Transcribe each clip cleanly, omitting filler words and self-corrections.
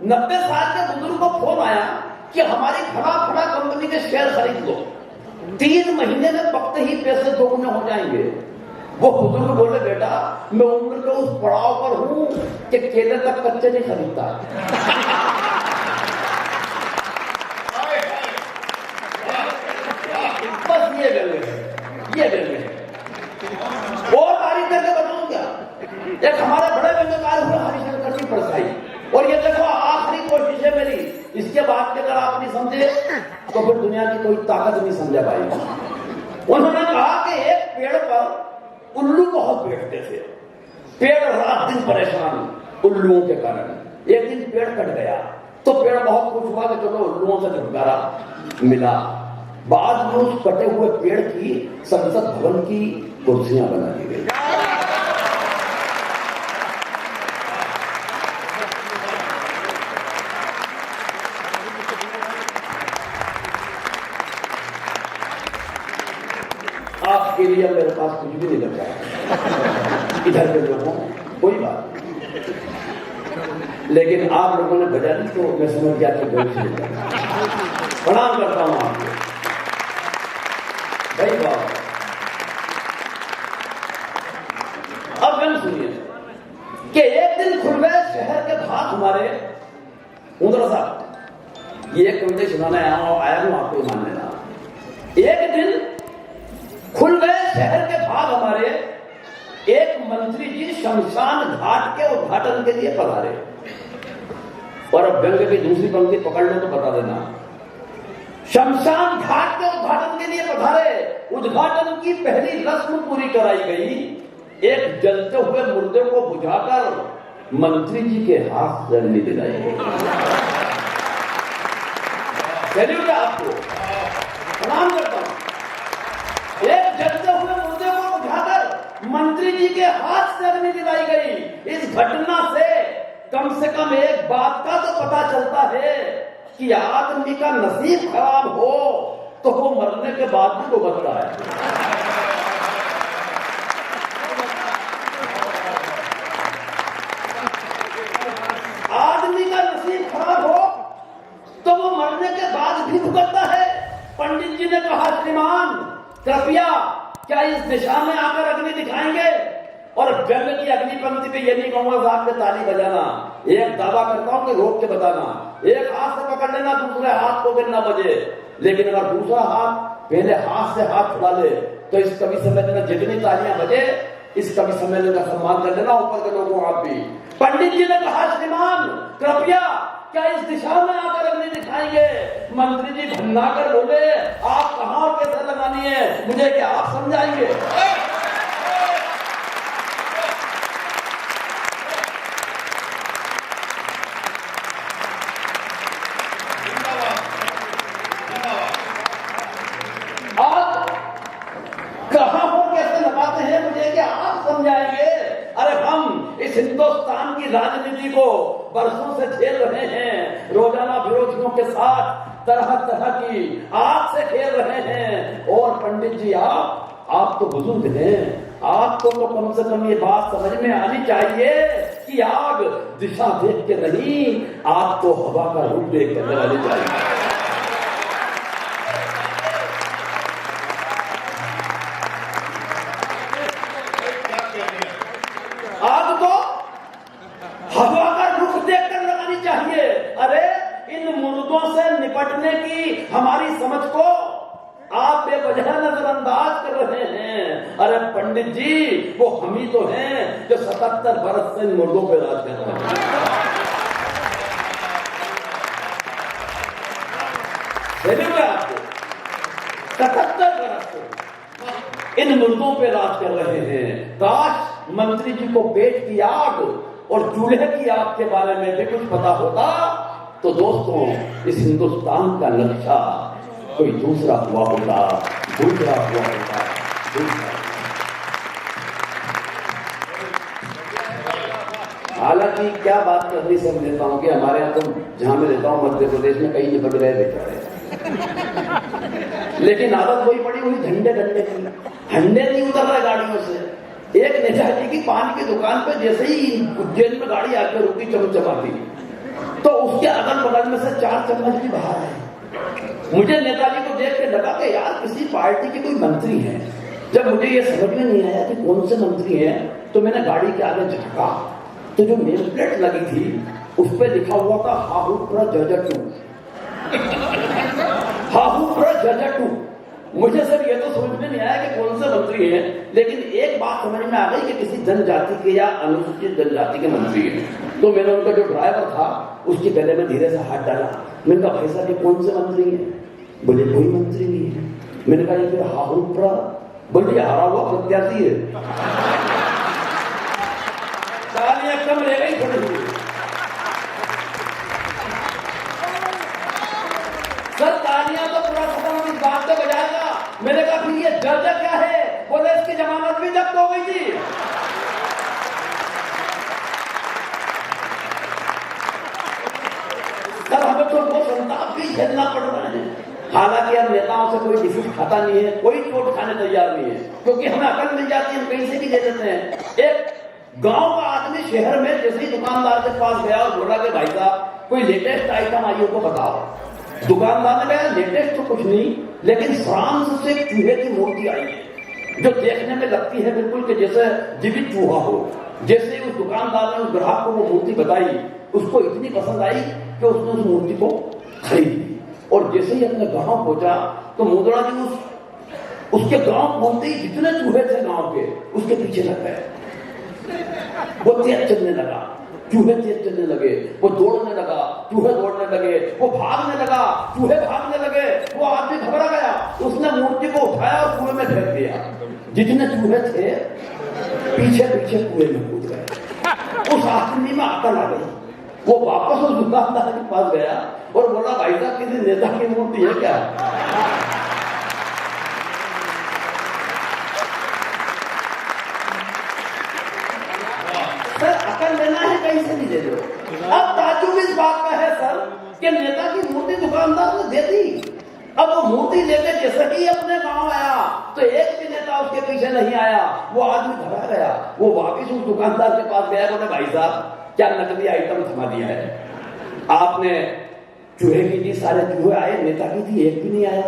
90 साल के बुजुर्ग को फोन आया कि हमारी फला फला कंपनी के शेयर खरीद लो, 3 महीने में पकते ही पैसे दोगुने हो जाएंगे। वो बुजुर्ग बोले, बेटा मैं उम्र के उस पड़ाव पर हूं कि केले तक कच्चे नहीं खरीदता। बस ये गले और तारीफ करके बताऊं क्या, एक हमारे बड़े व्यंग्यकार हुए हरिशंकर जी परसाई, और ये देखो आखिरी कोशिश है मेरी, इसके बाद के अगर आप नहीं समझे तो फिर दुनिया की कोई ताकत नहीं समझा पाएगी। उन्होंने कहा कि एक पेड़ पर उल्लू बहुत बैठते थे, पेड़ रात दिन परेशान उल्लुओं के कारण। एक दिन पेड़ कट गया तो पेड़ बहुत खुश हुआ कि चलो उल्लुओं से छुटकारा मिला। बाद में उस कटे हुए पेड़ की संसद भवन की कुर्सियां बना दी गई। आपके लिए मेरे पास कुछ भी नहीं बचा है, इधर के लोगों कोई बात नहीं, लेकिन आप लोगों ने बजा दी तो मैं समझ गया कि प्रणाम करता हूं आपको भाई बात। अब गन सुनिए कि एक दिन खुल गए शहर के भाग हमारे उधर साहब, ये एक कविता सुनाने आया हूं आपको मान लेना। एक दिन खुल गए शहर के भाग हमारे, एक मंत्री जी शमशान घाट के उद्घाटन के लिए पधारे। और अब व्यंग्य की दूसरी पंक्ति पकड़ लो तो बता देना। शमशान घाट के उद्घाटन के लिए पधारे, उद्घाटन की पहली रस्म पूरी कराई गई। एक जलते हुए मुर्दे को बुझाकर मंत्री जी के हाथ से अग्नि दिलाई गई। सैल्यूट आपको, प्रणाम करता हूं। एक जलते हुए मुर्दे को बुझाकर मंत्री जी के हाथ से अग्नि दिलाई गई। इस घटना से कम एक बात का तो पता चलता है कि आदमी का नसीब खराब हो तो वो मरने के बाद भी भुगतता है। आदमी का नसीब खराब हो तो वो मरने के बाद भी भुगतता है। पंडित जी ने कहा, श्रीमान कृपया क्या इस दिशा में आकर अग्नि दिखाएंगे? और व्यंग्य की अग्नि पंक्ति पे ये नहीं कहूंगा साहब के ताली बजाना, एक दावा करता हूं कि रोक के बताना, एक हाथ से पकड़ लेना, दूसरे हाथ को गिरना बजे। लेकिन अगर दूसरा हाथ पहले हाथ से हाथ छुड़ा ले तो इस कवि सम्मेलन में जितनी तालियां बजे इस कवि सम्मेलन का सम्मान कर लेना ऊपर के लोगों आप भी। पंडित जी ने कहा, श्रीमान कृपया क्या इस दिशा में आकर अग्नि दिखाएंगे? मंत्री जी भन्ना कर बोले, आप कहां और कैसे लगानी है मुझे क्या आप समझाएंगे? हिंदुस्तान की राजनीति को बरसों से झेल रहे हैं, रोजाना विरोधियों के साथ तरह तरह की आग से खेल रहे हैं। और पंडित जी आप तो बुजुर्ग हैं, आपको तो कम से कम ये बात समझ में आनी चाहिए कि आग दिशा देख के नहीं, आग तो हवा का रूप देख कर लगानी चाहिए। निपटने की हमारी समझ को आप बेवजह नजरअंदाज कर रहे हैं। अरे पंडित जी वो हम ही तो हैं जो 77 बरस से मुर्दों पे राज कर रहे हैं। 77 बरस से इन मुर्दों पे राज कर रहे हैं। काश मंत्री जी को पेट की आग और चूल्हे की आग के बारे में भी कुछ पता होता तो दोस्तों इस हिंदुस्तान का नक्शा कोई दूसरा हुआ होता। हालांकि क्या बात करनी से लेता हूं कि हमारे यहाँ तो जहां मैं रहता हूं मध्य प्रदेश में कई निपट गए बेचारे, लेकिन आदत वही पड़ी हुई झंडे की। झंडे नहीं उतर रहे गाड़ियों से। एक नेताजी की पान की दुकान पे जैसे ही उज्जैन में गाड़ी आकर रुकी चमचमाती, तो उसके अगल बगल में से 4 चम्मच भी बाहर है। मुझे नेताजी को देख के लगा कि यार किसी पार्टी के कोई मंत्री हैं। जब मुझे ये समझ में नहीं आया कि कौन से मंत्री हैं, तो मैंने गाड़ी के आगे झांका, तो जो नेम प्लेट लगी थी उस पर लिखा हुआ था हाहूपुरा जजटू। हाहूपुरा जजटू। मुझे सर ये तो समझ में नहीं आया कि कौन से मंत्री हैं, लेकिन एक बात समझ में आ गई कि किसी जनजाति के या अनुसूचित जनजाति के मंत्री हैं। तो मैंने उनका जो ड्राइवर था उसके गले में धीरे से हाथ डाला। मैंने कहा भाई साहब ये कौन से मंत्री हैं? बोले कोई मंत्री नहीं है। मैंने कहा ये फिर हाहूपुरा? बोले हारा हुआ प्रत्याशी है। तालियां कम रह गई थोड़ी सी। सर तालियां तो पूरा खत्म इस बात से बजाएगा। मैंने कहा फिर ये जज क्या है? बोले इसकी जमानत भी जब्त हो गई थी। सर हमें तो वो संताप भी झेलना पड़ रहा है। हालांकि हम नेताओं से कोई डिफीट खाता नहीं है, कोई चोट खाने तैयार नहीं है, क्योंकि हमें अकल मिल जाती है, हम कहीं से भी दे देते हैं। एक गांव का आदमी शहर में जैसे ही दुकानदार के पास गया और बोला कि भाई साहब कोई लेटेस्ट आइटम आई हो तो बताओ। दुकानदार ने कहा लेटेस्ट तो कुछ नहीं, लेकिन फ्रांस से चूहे की मूर्ति आई है जो देखने में लगती है बिल्कुल कि जैसे जीवित चूहा हो। जैसे उस दुकानदार ने उस ग्राहक को वो मूर्ति बताई, उसको इतनी पसंद आई कि उसने उस मूर्ति को खरीद ली। और जैसे ही अपने गांव पहुंचा तो मुद्रा जी उसके गांव पहुंचते ही जितने चूहे थे गांव के उसके पीछे लग गए। वो तेज चलने लगा, चूहे तेज चलने लगे, वो दौड़ने लगा, चूहे दौड़ने लगे, वो भागने लगा, चूहे भागने लगे। वो आदमी घबरा गया, उसने मूर्ति को उठाया और कुएं में फेंक दिया। जितने चूहे थे पीछे पीछे कुएं में कूद गए। उस आदमी में अकल आ गई। वो वापस उस दुकानदार के पास गया और बोला भाई साहब किसी नेता की मूर्ति है क्या? सर अकल लेना है कहीं से नहीं ले लो। अब ताजुब इस बात का है सर कि नेता की मूर्ति दुकानदार ने दे दी। अब वो मूर्ति लेके जैसे ही अपने गांव आया तो एक भी नेता उसके पीछे नहीं आया। वो आदमी घबरा गया, वो वापिस उस दुकानदार के पास गया, बोले भाई साहब क्या नकली आइटम थमा दिया है आपने? चूहे की थी, सारे चूहे आए, नेता की थी एक भी नहीं आया।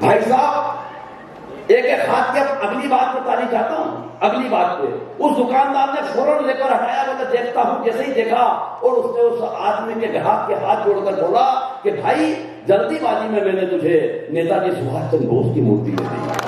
भाई साहब एक एक हाथ के अगली बात बतानी चाहता हूं। अगली बात पे उस दुकानदार ने फौरन लेकर हटाया, बोले देखता हूं। जैसे ही देखा और उसने उस आदमी के ग्राहक के हाथ जोड़कर बोला कि भाई जल्दीबाजी में मैंने तुझे नेताजी सुभाष चंद्र बोस की मूर्ति दे दी।